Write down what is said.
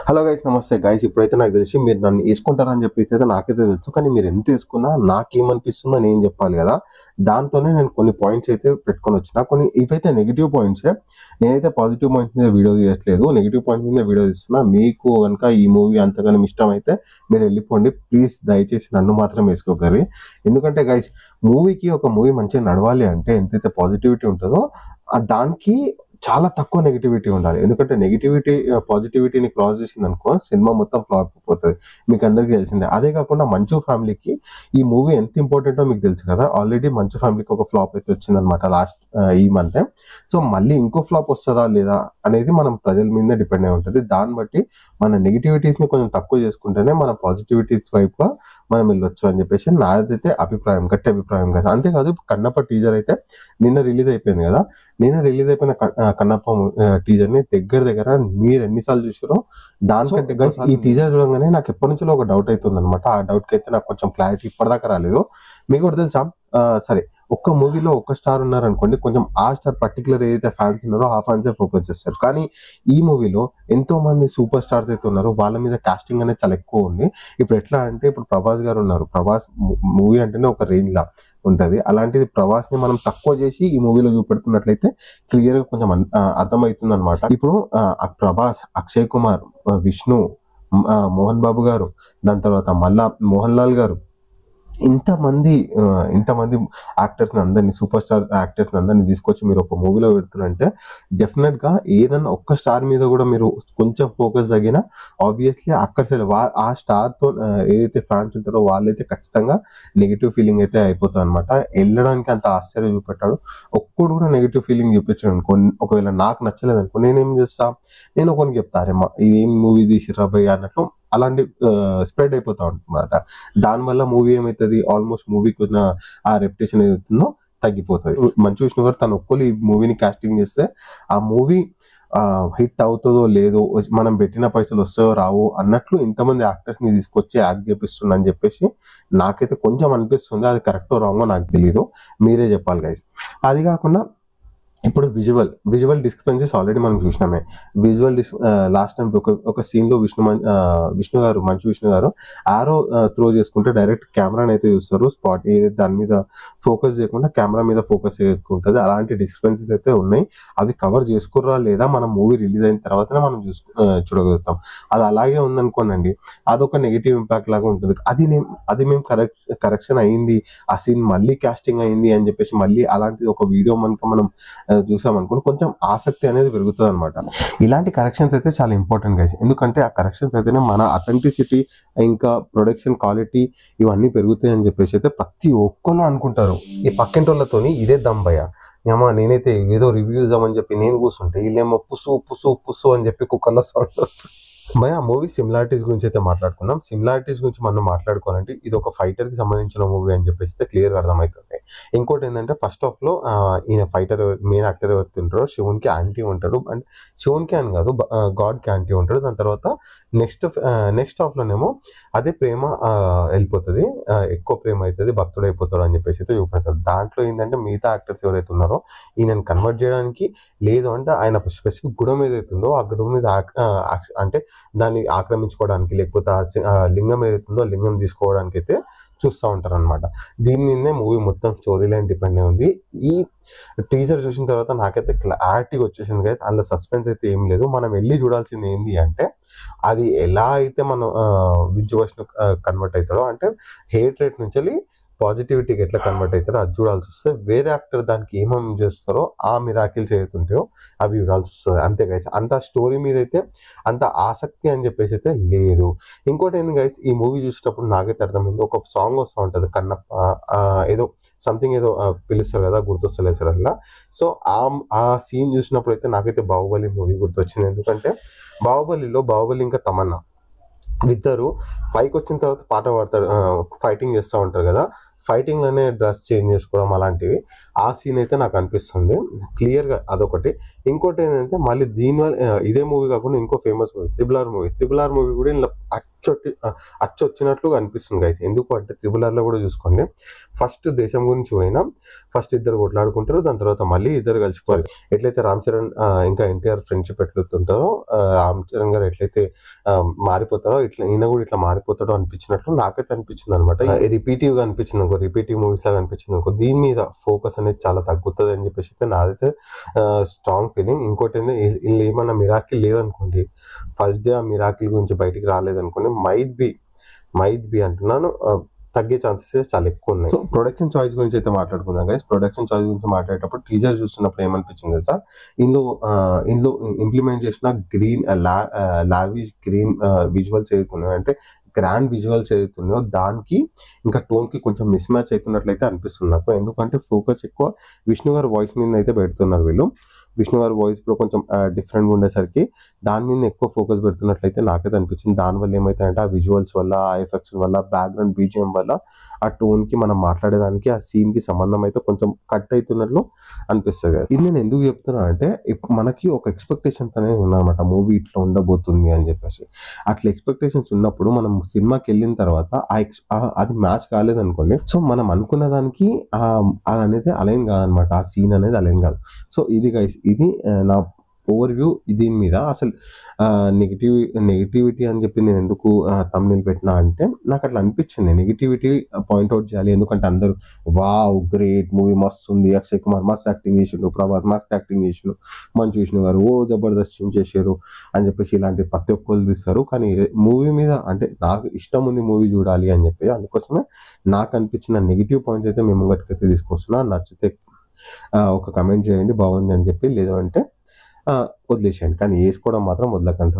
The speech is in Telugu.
హలో గైస్, నమస్తే గైస్. ఇప్పుడైతే నాకు తెలిసి మీరు నన్ను వేసుకుంటారని చెప్పేసి అయితే నాకైతే తెలుసు. కానీ మీరు ఎంత వేసుకున్నా నాకేమనిపిస్తుందో నేను చెప్పాలి కదా. దాంతోనే నేను కొన్ని పాయింట్స్ అయితే పెట్టుకొని వచ్చిన. కొన్ని ఇవైతే నెగిటివ్ పాయింట్సే. నేనైతే పాజిటివ్ పాయింట్ మీద వీడియో తీయట్లేదు, నెగిటివ్ పాయింట్ మీద వీడియో తీస్తున్నా. మీకు కనుక ఈ మూవీ అంతగానో ఇష్టం అయితే మీరు వెళ్ళిపోండి ప్లీజ్. దయచేసి నన్ను మాత్రం వేసుకోగలరు. ఎందుకంటే గైస్, ఒక మూవీ మంచిగా నడవాలి అంటే ఎంతైతే పాజిటివిటీ ఉంటుందో దానికి చాలా తక్కువ నెగిటివిటీ ఉండాలి. ఎందుకంటే పాజిటివిటీని క్రాస్ చేసింది అనుకో సినిమా మొత్తం ఫ్లాప్ అయిపోతుంది. మీకు అందరికీ తెలిసిందే. అదే కాకుండా మంచు ఫ్యామిలీకి ఈ మూవీ ఎంత ఇంపార్టెంటో మీకు తెలుసు కదా. ఆల్రెడీ మంచు ఫ్యామిలీకి ఒక ఫ్లాప్ అయితే వచ్చిందనమాట లాస్ట్ ఈ మంత్. సో మళ్ళీ ఇంకో ఫ్లాప్ వస్తుందా లేదా అనేది మనం ప్రజల మీదే డిపెండ్ అయి ఉంటుంది. దాన్ని బట్టి మన నెగిటివిటీస్ ని కొంచెం తక్కువ చేసుకుంటేనే మన పాజిటివిటీస్ వైపుగా మనం వెళ్ళొచ్చు అని చెప్పేసి నాదైతే అభిప్రాయం, గట్టి అభిప్రాయం కదా. అంతేకాదు, కన్నప్ప టీజర్ అయితే నిన్న రిలీజ్ అయిపోయింది కదా. నిన్న రిలీజ్ అయిపోయిన కన్నప్ప టీజర్ ని దగ్గర మీరు ఎన్నిసార్లు చూసారో దానికంటే గైస్ ఈ టీజర్ చూడగానే నాకు ఎప్పటి నుంచో ఒక డౌట్ అవుతుంది అనమాట. ఆ డౌట్ కి అయితే నాకు కొంచెం క్లారిటీ ఇప్పటిదాకా రాలేదు. మీకు కూడా తెలుసా, సరే ఒక్క మూవీలో ఒక్క స్టార్ ఉన్నారనుకోండి, కొంచెం ఆ స్టార్ పర్టికులర్ ఏదైతే ఫ్యాన్స్ ఉన్నారో ఆ ఫ్యాన్సే ఫోకస్ చేస్తారు. కానీ ఈ మూవీలో ఎంతో మంది సూపర్ స్టార్స్ అయితే ఉన్నారు, వాళ్ళ మీద కాస్టింగ్ అనేది చాలా ఎక్కువ ఉంది. ఇప్పుడు ఎట్లా అంటే, ఇప్పుడు ప్రభాస్ గారు ఉన్నారు. ప్రభాస్ మూవీ అంటేనే ఒక రేంజ్ లా ఉంటది. అలాంటిది ప్రభాస్ ని మనం తక్కువ చేసి ఈ మూవీలో చూపెడుతున్నట్లయితే క్లియర్ గా కొంచెం అర్థమవుతుంది అనమాట. ఇప్పుడు ప్రభాస్, అక్షయ్ కుమార్, విష్ణు, మోహన్ బాబు గారు, దాని తర్వాత మళ్ళా మోహన్ లాల్ గారు, ఇంతమంది యాక్టర్స్ ని అందరినీ, సూపర్ స్టార్ యాక్టర్స్ ని అందరినీ తీసుకొచ్చి మీరు ఒక మూవీలో పెడుతున్నారంటే డెఫినెట్ గా ఏదన్నా ఒక్క స్టార్ మీద కూడా మీరు కొంచెం ఫోకస్ తగ్గినా ఆబ్వియస్లీ అక్కడ సైడ్ ఆ స్టార్ తో ఏదైతే ఫ్యాన్స్ ఉంటారో వాళ్ళైతే ఖచ్చితంగా నెగిటివ్ ఫీలింగ్ అయితే అయిపోతుంది అనమాట. వెళ్ళడానికి అంత ఆశ్చర్యం చూపెట్టాడు, ఒక్కడు కూడా నెగిటివ్ ఫీలింగ్ చూపించాడు అనుకో. ఒకవేళ నాకు నచ్చలేదు అనుకో, నేనేం చేస్తా, నేను ఒకరికి చెప్తా, అరే ఏం మూవీ తీసిర్రా భయ్ అన్నట్లు అలాంటి స్ప్రెడ్ అయిపోతా ఉంటుందన్నమాట. దానివల్ల మూవీ ఏమవుతుంది, ఆల్మోస్ట్ మూవీకి ఉన్న ఆ రెప్యుటేషన్ ఏదైతుందో తగ్గిపోతుంది. మంచు విష్ణు గారు తను ఒక్కరు ఈ మూవీని కాస్టింగ్ చేస్తే ఆ మూవీ హిట్ అవుతుందో లేదో, మనం పెట్టిన పైసలు వస్తాయో రావో అన్నట్లు ఇంతమంది యాక్టర్స్ ని తీసుకొచ్చి యాక్ట్ చేపిస్తున్నా అని చెప్పేసి నాకైతే కొంచెం అనిపిస్తుంది. అది కరెక్టో రాంగో నాకు తెలీదు, మీరే చెప్పాలి గైస్. అది కాకుండా ఇప్పుడు విజువల్ డిస్క్రిపెన్సీస్ ఆల్రెడీ మనం చూసినామే. లాస్ట్ టైం ఒక సీన్ లో మంచు విష్ణు గారు ఆరో త్రో చేసుకుంటే డైరెక్ట్ కెమెరాని అయితే చూస్తారు. స్పాట్ ఏదైతే దాని మీద ఫోకస్ చేయకుండా కెమెరా మీద ఫోకస్ చేసుకుంటుంది. అలాంటి డిస్క్రిపెన్సీస్ అయితే ఉన్నాయి. అవి కవర్ చేసుకుర్రా లేదా మనం మూవీ రిలీజ్ అయిన తర్వాతనే మనం చూడగలుగుతాం. అది అలాగే ఉందనుకోండి, అదొక నెగిటివ్ ఇంపాక్ట్ లాగా ఉంటుంది. అది మేము కరెక్షన్ అయింది, ఆ సీన్ మళ్ళీ కాస్టింగ్ అయింది అని చెప్పేసి మళ్ళీ అలాంటిది ఒక వీడియో మనకు మనం చూసామనుకోండి, కొంచెం ఆసక్తి అనేది పెరుగుతుంది అనమాట. ఇలాంటి కరెక్షన్స్ అయితే చాలా ఇంపార్టెంట్ గైస్. ఎందుకంటే ఆ కరెక్షన్స్ అయితేనే మన అథెంటిసిటీ, ఇంకా ప్రొడక్షన్ క్వాలిటీ ఇవన్నీ పెరుగుతాయి అని చెప్పేసి అయితే ప్రతి ఒక్కరు అనుకుంటారు. ఈ పక్కింటి వాళ్ళతోని ఇదే దమ్మయ్య ఏమో, నేనైతే ఏదో రివ్యూ ఇద్దామని చెప్పి నేను కూర్చుంటే వీళ్ళేమో పుసు పుసు పుసు అని చెప్పి కుక్కర్లో సౌండ్ వస్తుంది. భయ మూవీ సిమిలారిటీస్ గురించి అయితే మాట్లాడుకుందాం. సిమిలారిటీస్ గురించి మనం మాట్లాడుకోవాలంటే ఇది ఒక ఫైటర్ కి సంబంధించిన మూవీ అని చెప్పేసి క్లియర్ గా అర్థమవుతుంది. ఇంకోటి ఏంటంటే, ఫస్ట్ హాఫ్ లో ఈయన ఫైటర్ మెయిన్ యాక్టర్ ఎవరైతే ఉంటారో శివునికి యాంటీ ఉంటాడు. అండ్ శివునికి అని కాదు, గాడ్ కి యాంటీ ఉంటాడు. దాని తర్వాత నెక్స్ట్ హాఫ్ లోనేమో అదే ప్రేమ వెళ్ళిపోతుంది, ఎక్కువ ప్రేమ అవుతుంది, భక్తుడు అయిపోతాడు అని చెప్పేసి అయితే చూపెడతారు. దాంట్లో ఏంటంటే మిగతా యాక్టర్స్ ఎవరైతే ఉన్నారో ఈయనని కన్వర్ట్ చేయడానికి, లేదు అంటే ఆయన స్పెసిఫిక్ గుణం ఏదైతే ఉందో ఆ గుణం మీద అంటే దాన్ని ఆక్రమించుకోవడానికి, లేకపోతే ఆ లింగం ఏదైతుందో లింగం తీసుకోవడానికి అయితే చూస్తూ ఉంటారు అనమాట. దీని మీదనే మూవీ మొత్తం స్టోరీ లైన్ డిపెండ్ అయి ఉంది. ఈ టీజర్ చూసిన తర్వాత నాకైతే క్లారిటీగా వచ్చేసింది కదా, అందులో సస్పెన్స్ అయితే ఏం లేదు. మనం వెళ్ళి చూడాల్సింది ఏంటి అంటే, అది ఎలా అయితే మనం విజువల్స్ కన్వర్ట్ అవుతాడో, అంటే హేట్ రేట్ నుంచి పాజిటివిటీకి ఎట్లా కన్వర్ట్ అవుతారో అది చూడాల్సి వస్తుంది. వేరే యాక్టర్ దానికి ఏమేమి చేస్తారో ఆ మిరాకిల్స్ ఏదైతుంటాయో అవి చూడాల్సి వస్తుంది. అంతే గైస్, అంత స్టోరీ మీద అయితే అంత ఆసక్తి అని చెప్పేసి అయితే లేదు. ఇంకోటి ఏంటి గైస్, ఈ మూవీ చూసేటప్పుడు నాకైతే అర్థమైంది, ఒక సాంగ్ వస్తూ ఉంటుంది కన్నప్ప, ఏదో సంథింగ్ ఏదో పిలుస్తారు కదా, గుర్తొస్తలేదు సార్ అట్లా. సో ఆ సీన్ చూసినప్పుడు అయితే నాకైతే బాహుబలి మూవీ గుర్తొచ్చింది. ఎందుకంటే బాహుబలి ఇంకా తమన్నా ఇద్దరు పైకి వచ్చిన తర్వాత పాట పాడతారు, ఫైటింగ్ చేస్తూ ఉంటారు కదా. ఫైటింగ్‌లోనే డ్రెస్ చేంజ్ చేసుకోవడం అలాంటివి. ఆ సీన్ అయితే నాకు అనిపిస్తుంది క్లియర్‌గా అదొకటి. ఇంకోటేంటంటే మళ్ళీ దీనివల్ల ఇదే మూవీ కాకుండా ఇంకో famous movie 'triple R' movie. 'Triple R' movie కూడా ఇలా అచ్చొచ్చినట్లుగా అనిపిస్తుంది గైస్. ఎందుకు అంటే 'త్రిబుల్ ఆర్‌లో' కూడా చూసుకోండి. ఫస్ట్ దేశం గురించి పోయినా ఫస్ట్ ఇద్దరు కొట్లాడుకుంటారు. దాని తర్వాత మళ్ళీ ఇద్దరు కలిసిపోతారు. ఎట్లయితే రామ్ చరణ్ ఇంకా ఎన్టీఆర్ ఫ్రెండ్‌షిప్ ఎట్లవుతుంటారో రామ్ చరణ్ గారు ఎట్లయితే మారిపోతారో ఇట్లా ఈయన కూడా ఇట్లా మారిపోతాడో అనిపించినట్లు నాకైతే అనిపించిందనమాట. రిపీటివ్‌గా అనిపించింది అనుకో, రిపీటివ్ మూవీస్ లాగా అనిపించింది అనుకో, దీని మీద ఫోకస్ అనేది చాలా తగ్గుతది అని చెప్పేసి అయితే నాదైతే స్ట్రాంగ్ ఫీలింగ్. ఇంకోటేంది ఈళ్ళు ఏమన్నా మిరాకిల్ లేదనుకోండి, ఫస్ట్ డే ఆ మిరాకిల్ గురించి బయటికి రాలేదనుకోండి, మైట్ బి అంటున్నాను తగ్గే ఛాన్సెస్ చాలా ఎక్కువ ఉన్నాయి. సో ప్రొడక్షన్ చాయిస్ గురించి అయితే మాట్లాడుకుందాం గైస్. ప్రొడక్షన్ చాయిస్ గురించి మాట్లాడేటప్పుడు టీజర్ చూస్తున్నప్పుడు ఏమనిపించింది తెలుసా, ఇందులో ఇంప్లిమెంట్ చేసిన లావిష్ గ్రీన్ విజువల్స్ ఏదైతున్నాయో, అంటే గ్రాండ్ విజువల్స్ ఏదైతున్నాయో దానికి ఇంకా టోన్కి కొంచెం మిస్ మ్యాచ్ అవుతున్నట్లయితే అనిపిస్తుంది నాకు. ఎందుకంటే ఫోకస్ ఎక్కువ విష్ణు గారి వాయిస్ మీద అయితే పెడుతున్నారు వీళ్ళు. విష్ణు గారి వాయిస్ లో కొంచెం డిఫరెంట్గా ఉండేసరికి దాని మీద ఎక్కువ ఫోకస్ పెడుతున్నట్లయితే నాకైతే అనిపించింది. దానివల్ల ఏమైతే ఆ విజువల్స్ వల్ల, ఆ ఎఫెక్ట్స్ వల్ల, బ్యాక్గ్రౌండ్ బీజిఎం వల్ల ఆ టోన్ కి మనం మాట్లాడేదానికి ఆ సీన్ కి సంబంధం అయితే కొంచెం కట్ అవుతున్నట్లు అనిపిస్తుంది. ఇది నేను ఎందుకు చెప్తున్నా అంటే మనకి ఒక ఎక్స్పెక్టేషన్స్ అనేది ఉందన్నమాట, మూవీ ఇట్లా ఉండబోతుంది అని చెప్పేసి. అట్లా ఎక్స్పెక్టేషన్స్ ఉన్నప్పుడు మనం సినిమాకి వెళ్ళిన తర్వాత అది మ్యాచ్ కాలేదనుకోండి, సో మనం అనుకున్న దానికి అది అనేది అలైన్ కాదనమాట, ఆ సీన్ అనేది అలైన్ కాదు. సో ఇది గైస్, ఇది నా ఓవర్ వ్యూ దీని మీద. అసలు నెగిటివిటీ అని చెప్పి నేను ఎందుకు థంబ్‌నెయిల్ పెట్టినా అంటే, నాకు అట్లా అనిపించింది నెగిటివిటీ పాయింట్అవుట్ చేయాలి. ఎందుకంటే అందరూ వావ్ గ్రేట్ మూవీ మస్తు ఉంది, అక్షయ్ కుమార్ మస్తు యాక్టింగ్ చేసిండు, ప్రభాస్ మస్తు యాక్టింగ్ చేసిండు, మంచు విష్ణు గారు ఓ జబర్దస్త్ చేశారు అని చెప్పేసి ఇలాంటి ప్రతి ఒక్కరు తీస్తారు. కానీ మూవీ మీద అంటే నాకు ఇష్టం ఉంది మూవీ చూడాలి అని చెప్పి, అందుకోసమే నాకు అనిపించిన నెగిటివ్ పాయింట్స్ అయితే మేము ముంగటికైతే తీసుకొస్తున్నా. నచ్చితే ఒక కమెంట్ చేయండి బాగుంది అని చెప్పి, లేదు అంటే వదిలేసేయండి. కానీ వేసుకోవడం మాత్రం వదలకండి.